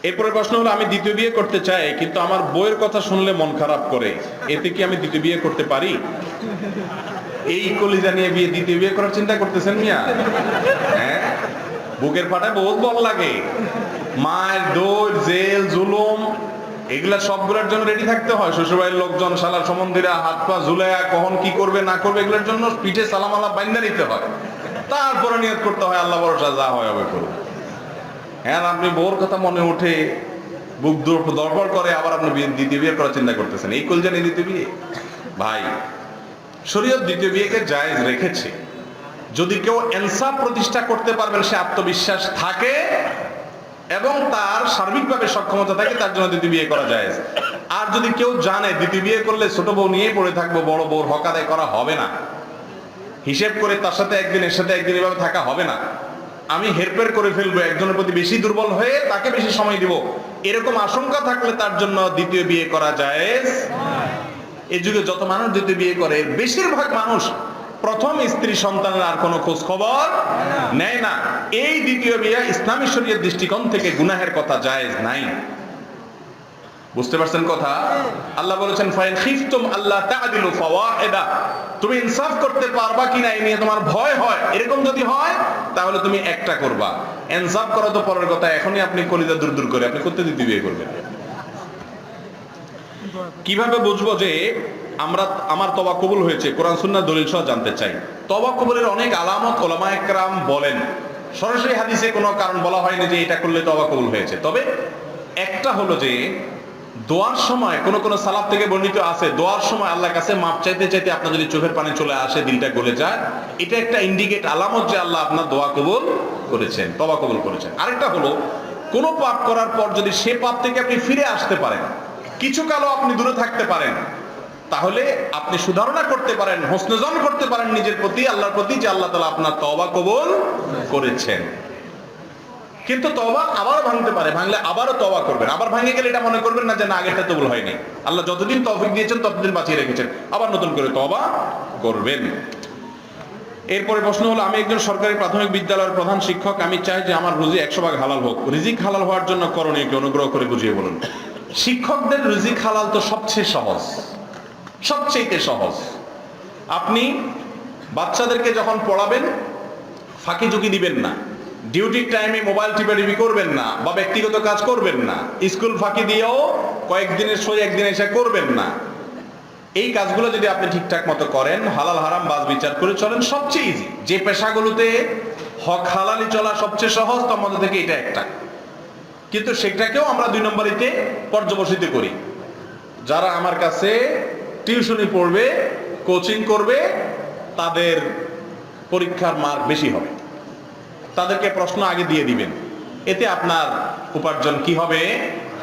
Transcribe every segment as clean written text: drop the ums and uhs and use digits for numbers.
এরপরে প্রশ্ন হলো, আমি দ্বিতীয় বিয়ে করতে চাই কিন্তু আমার বউয়ের কথা শুনলে মন খারাপ করে, এতে কি আমি দ্বিতীয় বিয়ে করতে পারি? এই কলিজা নিয়ে দ্বিতীয় বিয়ে করার চিন্তা করতেছেন মিয়া? হ্যাঁ, বুকের ফাটায় বহুত বল লাগে, মায়ের দৌড়, জেল, জুলুম, এগুলা সবগুলোর জন্য রেডি থাকতে হয়। শ্বশুরবাড়ির লোকজন, শালার সম্বন্ধীরা হাত পা ঝুলাইয়া কখন কি করবে না করবে এগুলোর জন্য পিঠে সালাম আল্লাহ বাইন্দা নিতে হয়। তারপরে নিয়ত করতে হয় আল্লাহ ভরসা, যা হয় হবে করবে। হ্যাঁ, আপনি বউর কথা মনে উঠে বুক দরবার করে আবার আপনি দ্বিতীয় বিয়ে করার চিন্তা করতেছেন, এই কল জানি দ্বিতীয় বিয়ে? ভাই, শরীয়ত দ্বিতীয় বিয়েকে জায়েজ রেখেছে। যদি কেউ ইনসাফ প্রতিষ্ঠা করতে পারবেন, সে আত্মবিশ্বাস থাকে এবং তার সার্বিকভাবে সক্ষমতা থাকে, তার জন্য দ্বিতীয় বিয়ে করা জায়েজ। আর যদি কেউ জানে দ্বিতীয় বিয়ে করলে ছোট বউ নিয়ে পড়ে থাকবো, বড় বউর হক আদায় করা হবে না, হিসেব করে তার সাথে একদিন এর সাথে একদিন এভাবে থাকা হবে না, আমি হেরফের করে ফেলবো, একজনের প্রতি বেশি দুর্বল হয়ে তাকে বেশি সময় দিব, এরকম আশঙ্কা থাকলে তার জন্য দ্বিতীয় বিয়ে করা জায়েজ। এই যুগে যত মানুষ দ্বিতীয় বিয়ে করে, বেশিরভাগ মানুষ প্রথম স্ত্রী সন্তানের আর কোনো খোঁজ খবর নেয় না। এই দ্বিতীয় বিয়ে ইসলামী শরীয়তের দৃষ্টিকোণ থেকে গুনাহের কথা জায়েজ নাই। বুঝতে পারছেন কথা? আল্লাহ বলেছেন, ফাইন খিফতুম আল্লাহ তা'দিলু ফাওয়াহিদা, তুমি ইনসাফ করতে পারবা কিনা এই নিয়ে তোমার ভয় হয়, এরকম যদি হয় তাহলে তুমি একটা করবা। ইনসাফ করা তো পরের কথা, এখনই আপনি কলিজা দূর দূর করে আপনি করতে দ্বিতীয় বিয়ে করবেন? কিভাবে বুঝবো যে আমার তওবা কবুল হয়েছে? কোরআন সুন্নাহ দলিল সহ জানতে চাই। তওবা কবুলের অনেক আলামত উলামায়ে কেরাম বলেন, সরাসরি হাদিসে কোনো কারণ বলা হয়নি যে এটা করলে তওবা কবুল হয়েছে। তবে একটা হলো যে দোয়ার সময় কোন সালাফ থেকে বর্ণিত আছে, দোয়ার সময় আল্লাহর কাছে মাপ চাইতে চাইতে আপনার যদি চোখের পানি চলে আসে, দিলটা গলে যায়, এটা একটা ইন্ডিকেট, আলামত যে আল্লাহ আপনার দোয়া কবুল করেছেন, তওবা কবুল করেছেন। আরেকটা হলো, কোন পাপ করার পর যদি সে পাপ থেকে আপনি ফিরে আসতে পারেন, কিছু কালও আপনি দূরে থাকতে পারেন, তাহলে আপনি সুধারণা করতে পারেন, হোসনেজন করতে পারেন নিজের প্রতি, আল্লাহর প্রতি, যে আল্লাহ তাআলা আপনার তওবা কবুল করেছেন। কিন্তু তওবা আবারও ভাঙতে পারে, ভাঙলে আবারও তওবা করবেন। আবার ভাঙে গেলে এটা মনে করবেন না যে না, আগেরটা কবুল হয়নি। আল্লাহ যতদিন তৌফিক দিয়েছেন ততদিন বাঁচিয়ে রেখেছেন, আবার নতুন করে তওবা করবেন। এরপরে প্রশ্ন হলো, আমি একজন সরকারি প্রাথমিক বিদ্যালয়ের প্রধান শিক্ষক, আমি চাই যে আমার রুজি 100% হালাল হোক। রিজিক হালাল হওয়ার জন্য করণীয় কি, অনুগ্রহ করে বুঝিয়ে বলুন। শিক্ষকদের রিজিক হালাল তো সবচেয়ে সহজ, সবচেয়ে সহজ। আপনি বাচ্চাদেরকে যখন পড়াবেন, ফাঁকি ঝুঁকি দিবেন না, ডিউটির টাইমে মোবাইল টিপাটিপি করবেন না, বা ব্যক্তিগত কাজ করবেন না, স্কুল ফাঁকি দিয়েও কয়েকদিনের সই একদিন এসে করবেন না। এই কাজগুলো যদি আপনি ঠিকঠাক মতো করেন, হালাল হারাম বাজ বিচার করে চলেন, সবচেয়ে ইজি। যে পেশাগুলোতে হক হালালি চলা সবচেয়ে সহজ, তার মধ্যে থেকে এটা একটা। কিন্তু সেটাকেও আমরা 2 নম্বরিতে পর্যবসিত করি। যারা আমার কাছে টিউশনি পড়বে, কোচিং করবে, তাদের পরীক্ষার মার্ক বেশি হবে, তাদেরকে প্রশ্ন আগে দিয়ে দিবেন, এতে আপনার উপার্জন কি হবে?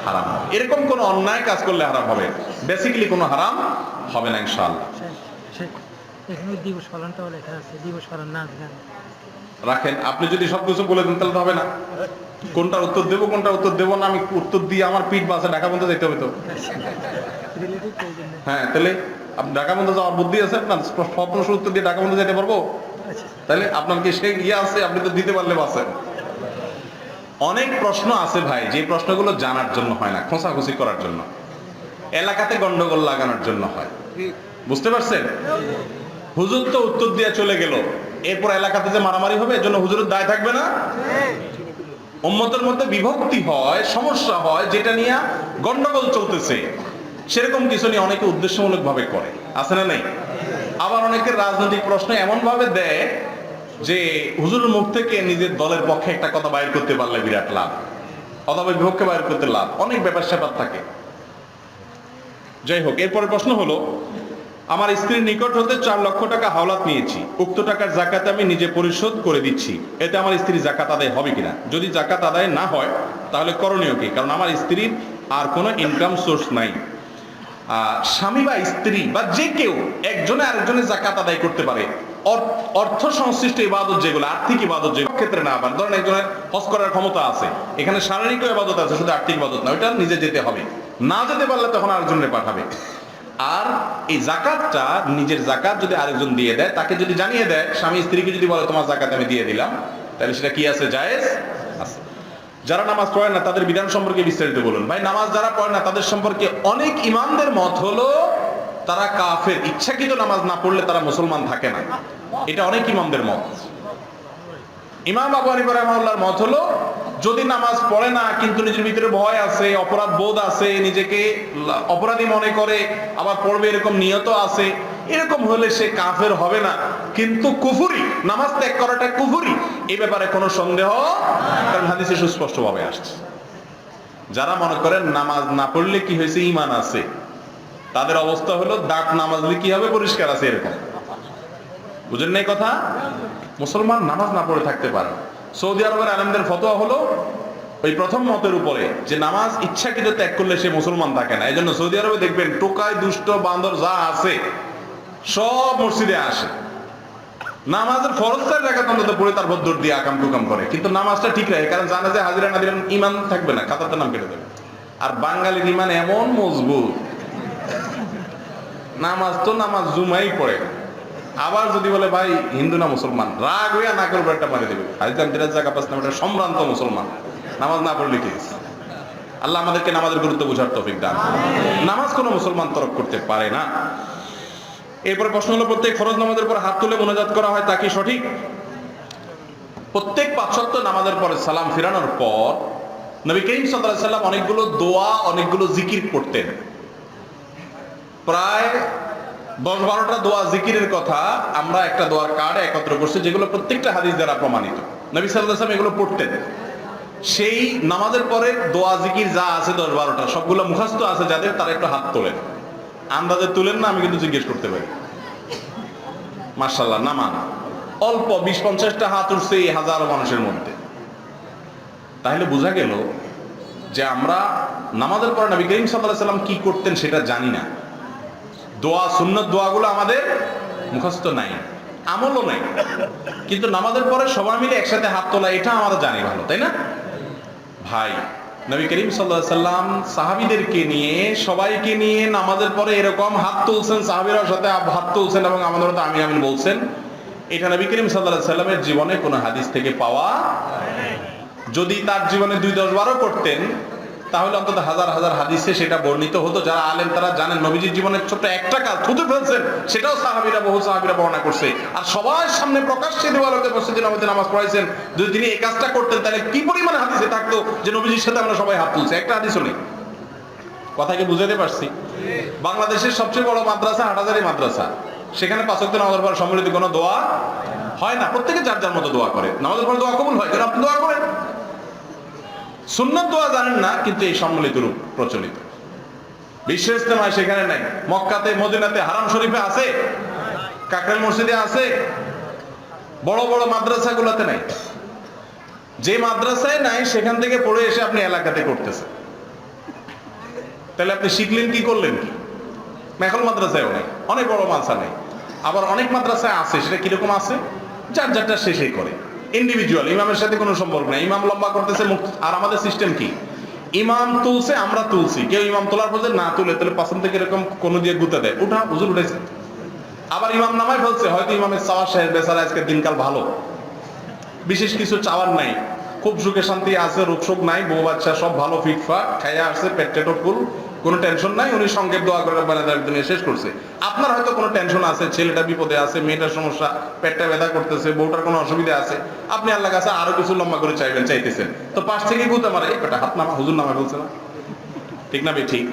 হারাম হবে। এরকম কোন অন্যায় কাজ করলে হারাম হবে, বেসিক্যালি কোনো হারাম হবে না ইনশাআল্লাহ। এখানে দিবস পালনটাও লেখা আছে, দিবস পালন না রাখেন। আপনি যদি সবকিছু বলে দেন তাহলে হবে না। কোনটার উত্তর দেবো কোনটার উত্তর দেবো না, আমি উত্তর দিয়ে আমার পিঠ বাসে ঢাকা বন্ধ যেতে হবে তো। হ্যাঁ, তাহলে আপনি ঢাকা বন্ধ যাওয়ার বুদ্ধি আছে আপনার? সব প্রশ্ন উত্তর দিয়ে ঢাকা বন্ধ যেতে পারবো? তাহলে আপনার কি সে আছে, আপনি তো দিতে পারলে বাসেন। অনেক প্রশ্ন আছে ভাই, যে প্রশ্নগুলো জানার জন্য হয় না, খোঁচাখুচি করার জন্য, এলাকাতে গন্ডগোল লাগানোর জন্য হয়। বুঝতে পারছেন? হুজুর তো উত্তর দিয়ে চলে গেল, এরপর এলাকাতে যে মারামারি হবে, এর জন্য হুজুরের দায় থাকবে না? উম্মতের মধ্যে বিভক্তি হয়, সমস্যা হয়, যেটা নিয়ে গন্ডগোল চলতেছে, সেরকম কিছু নিয়ে অনেকে উদ্দেশ্যমূলক ভাবে করে, আছে না নেই? আবার অনেকের রাজনৈতিক প্রশ্ন এমন ভাবে দেয় যে হুজুরের মুখ থেকে নিজের দলের পক্ষে একটা কথা বাইর করতে পারলে বিরাট লাভ, অথবা বিপক্ষে বাইর করতে লাভ, অনেক ব্যাপার স্যাপার থাকে। যাই হোক, এরপরে প্রশ্ন হলো, আমার স্ত্রীর নিকট হতে 4 লক্ষ টাকা হাওলাত নিয়েছি, উক্ত টাকার যাকাত আমি নিজে পরিশোধ করে দিচ্ছি, এতে আমার স্ত্রী যাকাত আদায় হবে কিনা? যদি যাকাত আদায় না হয় তাহলে করণীয় কি? কারণ আমার স্ত্রীর আর কোনো ইনকাম সোর্স নাই। স্বামী বা স্ত্রী বা যে কেউ একজনে আরেকজনের যাকাত আদায় করতে পারে। অর্থ সংশ্লিষ্ট ইবাদত যেগুলো, আর্থিক ইবাদত যেগুলো ক্ষেত্রে না পারে, ধরেন একজনের হজ করার ক্ষমতা আছে, এখানে শারীরিক ইবাদত আছে, শুধু আর্থিক ইবাদত না, ওইটা নিজে যেতে হবে, না যেতে পারলে তখন আরেকজনের পাঠাবে। আর এই যাকাতটা, নিজের যাকাত যদি আরেকজন দিয়ে দেয়, তাকে যদি জানিয়ে দেয়, স্বামী স্ত্রীকে যদি বলে তোমার যাকাত আমি দিয়ে দিলাম, তাহলে সেটা কি আছে? জায়েজ আছে। যারা নামাজ পড়ে না তাদের বিধান সম্পর্কে বিস্তারিত বলুন। ভাই, নামাজ যারা পড়ে না তাদের সম্পর্কে অনেক ইমামদের মত হলো তারা কাফের, ইচ্ছাকৃত নামাজ না পড়লে তারা মুসলমান থাকে না, এটা অনেক ইমামদের মত। ইমাম আবু হানিফা রাহিমাহুল্লাহর মত হলো যদি নামাজ পড়ে না কিন্তু নিজের ভিতরে ভয় আছে, অপরাধ বোধ আছে, নিজেকে অপরাধী মনে করে, আবার পড়বে এরকম নিয়ত আছে, এরকম হলে সে কাফের হবে না, কিন্তু কুফরি, নামাজ ত্যাগ করাটা কুফরি, এই ব্যাপারে কোনো সন্দেহ, কারণ হাদিসে সুস্পষ্টভাবে আসছে। যারা মনে করেন নামাজ না পড়লে কি হয়েছে, ঈমান আছে, তাদের অবস্থা হলো দাঁত নামাজলে কি হবে, পরিষ্কার আছে, এরকম। বুঝেন নাই কথা? মুসলমান নামাজ না পড়ে থাকতে পারে। সৌদি আরবের আলেমদের ফতোয়া হলো ওই প্রথম মতের উপরে যে নামাজ ইচ্ছাকৃত ত্যাগ করলে সে মুসলমান থাকে না। এই জন্য সৌদি আরবে দেখবেন টোকাই দুষ্ট বান্দর যা আছে সব মসজিদে আসে, নামাজের ফরজটার জায়গাতে অন্তত পড়ে তারপর দৌড় দিয়ে আকাম টুকাম করে, কিন্তু নামাজটা ঠিক রাখে, কারণ জানে যে হাজিরা না দিলেন ইমান থাকবে না, খাতাতে নাম কেটে দেবে। আর বাঙালির ইমান এমন মজবুত, নামাজ তো নামাজ জুমাই পড়ে, আবার যদি বলে ভাই হিন্দু না মুসলমান, রাগ হইয়া না করবো একটা মারি দেবে। হাজিরাম দিরাজ জায়গা পাস নাম, এটা সম্ভ্রান্ত মুসলমান, নামাজ না পড়লে কি? আল্লাহ আমাদেরকে নামাজের গুরুত্ব বোঝার তৌফিক দান। নামাজ কোনো মুসলমান তরক করতে পারে না। এরপরে প্রশ্ন হলো, প্রত্যেক ফরজ নামাজের পর হাত তুলে মোনাজাত করা হয় তা কি সঠিক? প্রত্যেক ৫ ওয়াক্ত নামাজের পরে সালাম ফিরানোর পর নবী করিম সাল্লাল্লাহু আলাইহি ওয়াসাল্লাম অনেকগুলো দোয়া, অনেকগুলো জিকির করতেন। প্রায় ১০-১২টা দোয়া জিকিরের কথা আমরা একটা দোয়ার কার্ডে একত্র করছি, যেগুলো প্রত্যেকটা হাদিস দ্বারা প্রমাণিত। নবী সাল্লাল্লাহু আলাইহি ওয়াসাল্লাম এগুলো পড়তেন। সেই নামাজের পরে দোয়া জিকির যা আছে ১০-১২টা সবগুলো মুখস্থ আছে যাদের, তারা একটু হাত তোলেন। আন্দাজে তুলেন না, আমি কিন্তু জিজ্ঞেস করতে পারি। মাশাআল্লাহ, নামান অল্প ২০-৫০টা হাত উঠছে এই হাজারো মানুষের মধ্যে। তাহলে বোঝা গেল যে আমরা নামাজের পরে নবী করিম সাল্লাল্লাহু আলাইহি ওয়াসাল্লাম কি করতেন সেটা জানি না। দোয়া, সুন্নত দোয়াগুলো আমাদের মুখস্থ নাই, আমলও নাই, কিন্তু নামাজের পরে সবাই মিলে একসাথে হাত তোলা এটা আমরা জানি ভালো, তাই না ভাই? নবী করিম সাল্লাল্লাহু আলাইহি ওয়াসাল্লাম সাহাবীদেরকে নিয়ে, সবাইকে নিয়ে নামাজের পরে এরকম হাত তুলছেন, সাহাবীরাও সাথে হাত তুলছেন এবং আমাদের তো আমিন আমিন বলছেন। এটা নবী করিম সাল্লাল্লাহু আলাইহি ওয়াসাল্লামের জীবনে কোনো হাদিস থেকে পাওয়া, যদি তার জীবনে ২-১০-১২ করতেন তাহলে অন্তত হাজার হাজার হাদিসে সেটা বর্ণিত হতো। যারা আলেম তারা জানেন নবীজির জীবনের ছোট্ট একটা কাজ থুতু ফেলছেন, সেটাও সাহাবীরা, বহু সাহাবীরা বর্ণনা করছে। আর সবার সামনে প্রকাশ্যে দেওয়ালতে মসজিদে নববীতে নামাজ পড়াইছেন। যদি তিনি এই কাজটা করতেন তাহলে কি পরিমাণে হাদিসে থাকতো যে নবীজির সাথে আমরা সবাই হাত তুলছি? একটা হাদিসও নেই। কথা কি বুঝাতে পারছি? বাংলাদেশের সবচেয়ে বড় মাদ্রাসা হাটহাজারী মাদ্রাসা, সেখানে ৫ ওয়াক্ত নামাজের পর সম্মিলিত কোনো দোয়া হয় না। প্রত্যেকে যার যার মতো দোয়া করে, নামাজের পর দোয়া কবুল হয়, যেন আপনি দোয়া করেন। সুন্নাত দোয়া জানেন না, কিন্তু এই সম্মিলিত রূপ প্রচলিত। বিশ্ব ইজতেমায় সেখানে নাই, মক্কাতে, মদিনাতে, হারাম শরীফে আছে, কাকরাইল মসজিদে আছে, বড় বড় মাদ্রাসাগুলোতে নাই। যে মাদ্রাসায় নাই সেখান থেকে পড়ে এসে আপনি এলাকাতে করতেছেন, তাহলে আপনি শিখলেন কি, করলেন কি? মেখল মাদ্রাসায়ও নেই, অনেক বড় মাদ্রাসা নেই। আবার অনেক মাদ্রাসায় আছে, সেটা কিরকম আছে, যার যারটা শেষে করে, ইন্ডিভিজুয়াল, ইমামের সাথে কোনো সম্পর্ক নেই। ইমাম লম্বা করতেছে, আর আমাদের সিস্টেম কি, ইমাম তুলছে, আমরা তুলছি, কেউ ইমাম তোলার পর না তুলে তাহলে পাশন থেকে এরকম কোনো দিয়ে গুতে দেয়, উঠা হুজুর উঠেছে। আবার ইমাম নামায় ফেলছে, হয়তো ইমামের চাওয়ার শেষ, বেচারা আজকের দিনকাল ভালো, বিশেষ কিছু চাওয়ার নাই, খুব সুখে শান্তি আছে, রোগশোক নাই, বউ বাচ্চা সব ভালো, ফিটফাট খাইয়া আসছে, পেট টেটো ফুল, কোনো টেনশন নাই, উনি সংক্ষেপ দোয়া করে একদিন শেষ করছে। আপনার হয়তো কোনো টেনশন আছে, ছেলেটা বিপদে আছে, মেয়েটার সমস্যা, পেটটা ব্যথা করতেছে, বউটার কোনো অসুবিধা আছে, আপনি আল্লাহ কাছে আরো কিছু লম্বা করে চাইতেছেন, তো পাশ থেকে গুতে মারে, এই পেটা হাত নামা, হুজুর নামা বলছে না, ঠিক না? ঠিক।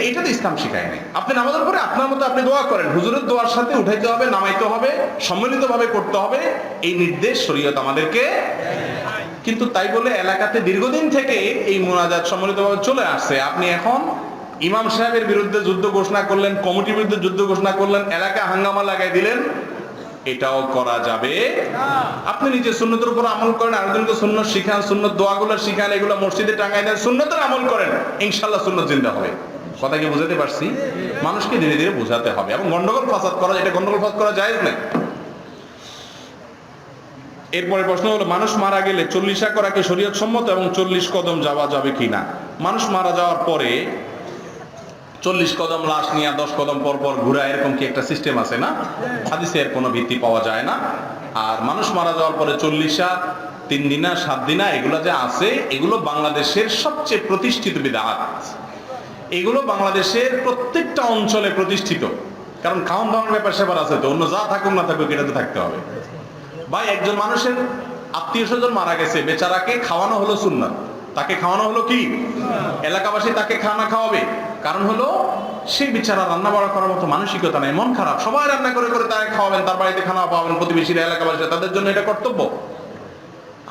এটা তো ইসলাম শিখায় নাই। আপনি নামাজের পরে আপনার মতো আপনি দোয়া করেন, হুজুরের দোয়ার সাথে উঠাইতে হবে, নামাইতে হবে, সম্মিলিত ভাবে করতে হবে, এই নির্দেশ শরীয়ত আমাদেরকে। কিন্তু তাই বলে এলাকাতে দীর্ঘদিন থেকে এই মুনাজাত সম্মিলিতভাবে চলে আসছে। আপনি এখন ইমাম সাহেবের বিরুদ্ধে যুদ্ধ ঘোষণা করলেন, কমিটির বিরুদ্ধে যুদ্ধ ঘোষণা করলেন, এলাকা হাঙ্গামা লাগাই দিলেন, এটাও করা যাবে। আপনি নিজে সুন্নতের উপর আমল করেন, আরেকজনকে সুন্নত শিখান, সুন্নত দোয়াগুলো শিখান, এগুলো মসজিদে টাঙাই দেন, সুন্নতের আমল করেন, ইনশাআল্লাহ সুন্নত জিন্দা হবে। কথা কি বুঝাতে পারছি? মানুষকে ধীরে ধীরে বোঝাতে হবে। এবং গন্ডগোল ফাসাদ করা, এটা গন্ডগোল ফাসাদ করা জায়েজ না। এরপরে প্রশ্ন হলো, মানুষ মারা গেলে 40 করা কি শরীয়ত সম্মত এবং 40 কদম যাওয়া যাবে কিনা? মানুষ মারা যাওয়ার পরে 40 কদম লাশ নিয়ে 10 কদম পর পর ঘুরা, এরকম কি একটা সিস্টেম আছে না? হাদিসে এর কোনো ভিত্তি পাওয়া যায় না। আর মানুষ মারা যাওয়ার পরে 40 3 দিনা 7 দিনা এগুলো যে আছে, এগুলো বাংলাদেশের সবচেয়ে প্রতিষ্ঠিত বিদআত। এগুলো বাংলাদেশের প্রত্যেকটা অঞ্চলে প্রতিষ্ঠিত, কারণ খাওয়ান দাওয়ার ব্যাপার স্যাপার আছে, তো অন্য যা থাকুক না থাকুক এটাতে থাকতে হবে। ভাই, একজন মানুষের আত্মীয় স্বজন মারা গেছে, বেচারাকে খাওয়ানো হলো সুন্নাত। তাকে খাওয়ানো হলো কি? এলাকাবাসী তাকে খানা খাওয়াবে, কারণ হলো সেই বেচারা রান্না বাড়া করার মতো মানসিকতা নেই, মন খারাপ। সবাই রান্না করে করে তাকে খাওয়াবেন, তার বাড়িতে খানা পাবেন, প্রতিবেশীরা, এলাকাবাসীরা, তাদের জন্য এটা কর্তব্য।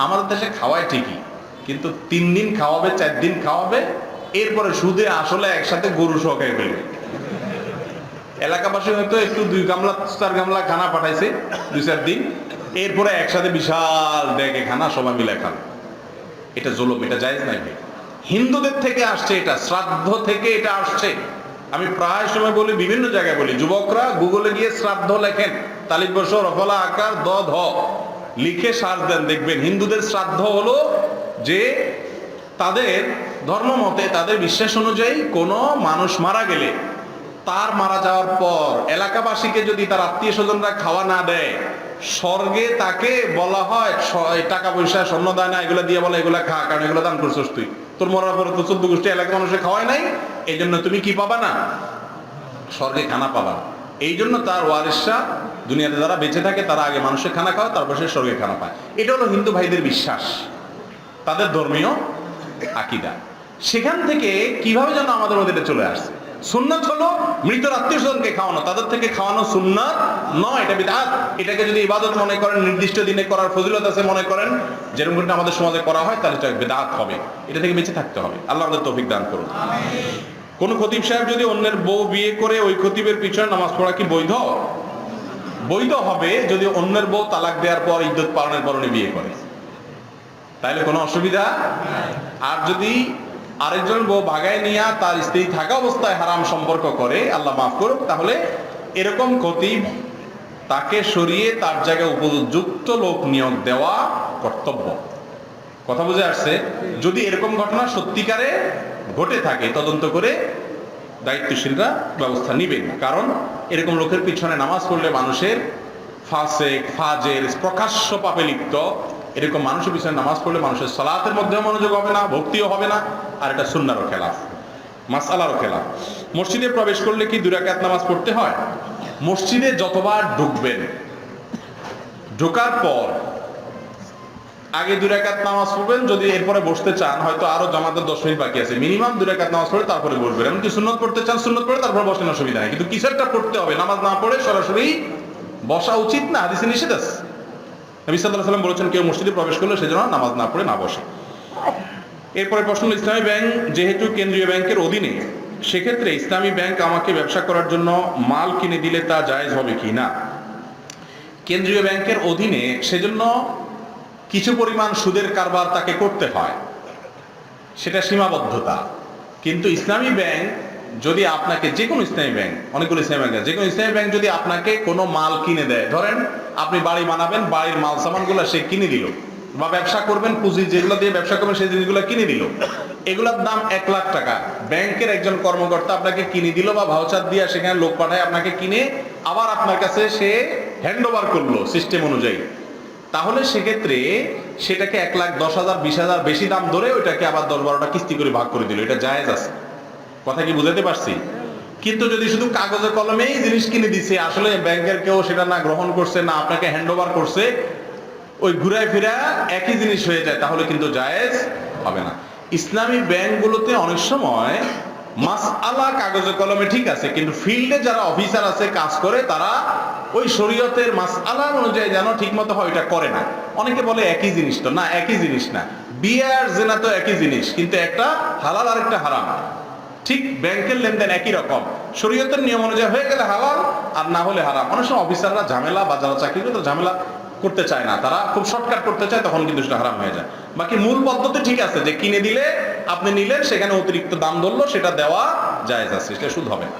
আমাদের দেশে খাওয়ায় ঠিকই, কিন্তু 3 দিন খাওয়াবে, 4 দিন খাওয়াবে, এরপরে সুদে আসলে একসাথে গরু সহ খেয়ে ফেলবে। এলাকাবাসী হয়তো একটু 2 গামলা 4 গামলা খানা পাঠাইছে 2-4 দিন, এরপরে একসাথে বিশাল ডেকে খানা সবাই মিলে খান। এটা জুলুম, এটা জায়েজ নাই ভাই। হিন্দুদের থেকে আসছে, এটা শ্রাদ্ধ থেকে এটা আসছে। আমি প্রায় সময় বলি, বিভিন্ন জায়গায় বলি, যুবকরা গুগলে গিয়ে শ্রাদ্ধ লেখেন, তালিব বসর রফলা আকার দ ধ লিখে সার্চ দেন, দেখবেন হিন্দুদের শ্রাদ্ধ হলো যে তাদের ধর্ম মতে, তাদের বিশ্বাস অনুযায়ী কোনো মানুষ মারা গেলে তার মারা যাওয়ার পর এলাকাবাসীকে যদি তার আত্মীয় স্বজনরা খাওয়া না দেয়, স্বর্গে তাকে বলা হয় টাকা পয়সা স্বর্ণ দায় না এগুলো দিয়ে বলে এগুলা খা, কারণ এগুলো দান করছিস তুই, তোর মরার পরে তো 14 গোষ্ঠী এলাকা মানুষের খাওয়াই নাই, এই জন্য তুমি কি পাবা না? স্বর্গে খানা পাবা। এই জন্য তার ওয়ারিসরা দুনিয়াতে যারা বেঁচে থাকে তারা আগে মানুষের খানা খাওয়া, তারপর সে স্বর্গে খানা পায়। এটা হলো হিন্দু ভাইদের বিশ্বাস, তাদের ধর্মীয় আকীদা। সেখান থেকে কিভাবে যেন আমাদের মধ্যে এটা চলে আসছে। সুন্নাত হলো মৃতর আত্মীয় স্বজনকে খাওয়ানো, তাদের থেকে খাওয়ানো সুন্নাত নয়, এটা বিদআত। এটাকে যদি ইবাদত মনে করেন, নির্দিষ্ট দিনে করার ফজিলত আছে মনে করেন, যেরকম করে আমাদের সমাজে করা হয়, তাহলে এটা বিদআত হবে। এটা থেকে বেঁচে থাকতে হবে। আল্লাহ আমাদের তৌফিক দান করুন। কোন খতিব সাহেব যদি অন্যের বউ বিয়ে করে ওই খতিবের পিছনে নামাজ পড়া কি বৈধ? বৈধ হবে যদি অন্যের বউ তালাক দেওয়ার পর ইদ্যত পালনের পর উনি বিয়ে করে, তাইলে কোনো অসুবিধা। আর যদি আরেকজন বউ ভাগায় নিয়ে তার স্ত্রী থাকা অবস্থায় হারাম সম্পর্ক করে, আল্লাহ মাফ করুক, তাহলে এরকম খতিব তাকে সরিয়ে তার জায়গায় উপযুক্ত লোক নিয়োগ দেওয়া কর্তব্য। কথা বুঝে আসছে? যদি এরকম ঘটনা সত্যিকারে ঘটে থাকে, তদন্ত করে দায়িত্বশীলরা ব্যবস্থা নিবেন। কারণ এরকম লোকের পিছনে নামাজ পড়লে মানুষের ফাসেক ফাজের প্রকাশ্য পাপে লিপ্ত এরকম মানুষের পিছনে নামাজ পড়লে মানুষের সালাতের মধ্যেও মনোযোগ হবে না, ভক্তিও হবে না, আর এটা সুন্নাহরও খেলাফ, মাসআলারও খেলাফ। মসজিদে প্রবেশ করলে কি 2 রাকাত নামাজ পড়তে হয়? মসজিদে যতবার ঢুকবেন, ঢোকার পর আগে 2 রাকাত নামাজ পড়বেন। যদি এরপরে বসতে চান, হয়তো আরো জামাতের 10 মিনিট বাকি আছে, মিনিমাম 2 রাকাত নামাজ পড়ে তারপরে বসবেন। এমনকি সুন্নত পড়তে চান, সুন্নত পড়ে তারপরে বসেন, অসুবিধা নেই, কিন্তু কিছু একটা পড়তে হবে। নামাজ না পড়ে সরাসরি বসা উচিত না, হাদিসে নিষেধ আছে। নবী সাল্লাল্লাহু আলাইহি ওয়াসাল্লাম বলেছেন, কেউ মসজিদে প্রবেশ করলে সেজন্য নামাজ না পড়ে না বসে। এরপরে প্রশ্ন, ইসলামী ব্যাংক যেহেতু কেন্দ্রীয় ব্যাংকের অধীনে, সেক্ষেত্রে ইসলামী ব্যাংক আমাকে ব্যবসা করার জন্য মাল কিনে দিলে তা জায়েজ হবে কি না? কেন্দ্রীয় ব্যাংকের অধীনে, সেজন্য কিছু পরিমাণ সুদের কারবার তাকে করতে হয়, সেটা সীমাবদ্ধতা। কিন্তু ইসলামী ব্যাংক যদি আপনাকে, যে কোনো ইসলামী ব্যাংক, অনেকগুলো ইসলামী ব্যাংক আছে, যে কোনো ইসলামী ব্যাংক যদি আপনাকে কোনো মাল কিনে দেয়, ধরেন আপনি বাড়ি বানাবেন, বাড়ির মাল সামানগুলো সে কিনে দিল, বা ব্যবসা করবেন, পুঁজি যেগুলো দিয়ে ব্যবসা করবেন সেই জিনিসগুলো কিনে দিল, এগুলোর দাম 1 লাখ টাকা। ব্যাংকের একজন কর্মকর্তা আপনাকে কিনে দিল, বা ভাউচার দিয়ে সেখানে লোক পাঠায় আপনাকে কিনে আবার আপনার কাছে সে হ্যান্ড ওভার করলো সিস্টেম অনুযায়ী, তাহলে সেক্ষেত্রে সেটাকে 1,10,000 20,000 বেশি দাম ধরে ওইটাকে আবার 10-12টা কিস্তি করে ভাগ করে দিল, এটা জায়েজ আছে। কথা কি বুঝাতে পারছি? কিন্তু যদি শুধু কাগজে কলমেই জিনিস কিনে দিছে, আসলে ব্যাংকের কেউ সেটা না গ্রহণ করছে, না আপনাকে হ্যান্ড ওভার করছে, ওই ঘুরায় ফিরা একই জিনিস হয়ে যায়, তাহলে কিন্তু জায়েজ হবে না। ইসলামী ব্যাংকগুলোতে অনেক সময় মাসআলা কাগজে কলমে ঠিক আছে, কিন্তু ফিল্ডে যারা অফিসার আছে, কাজ করে, তারা ওই শরীয়তের মাসআলা অনুযায়ী যেন ঠিক মতো হয় এটা করে না। অনেকে বলে একই জিনিস, তো না, একই জিনিস না। বিয়ে আর জেনা তো একই জিনিস, কিন্তু একটা হালাল আর একটা হারাম। ঠিক ব্যাংকের লেনদেন একই রকম, শরীয়তের নিয়ম অনুযায়ী হয়ে গেলে হালাল, আর না হলে হারাম। অনেক সময় অফিসাররা ঝামেলা বা যারা চাকরি করে ঝামেলা করতে চায় না, তারা খুব শর্টকাট করতে চায়, তখন কিন্তু সেটা হারাম হয়ে যায়। বাকি মূল পদ্ধতি ঠিক আছে, যে কিনে দিলে আপনি নিলেন, সেখানে অতিরিক্ত দাম ধরলো, সেটা দেওয়া জায়েজ আছে, সেটা সুদ হবে না।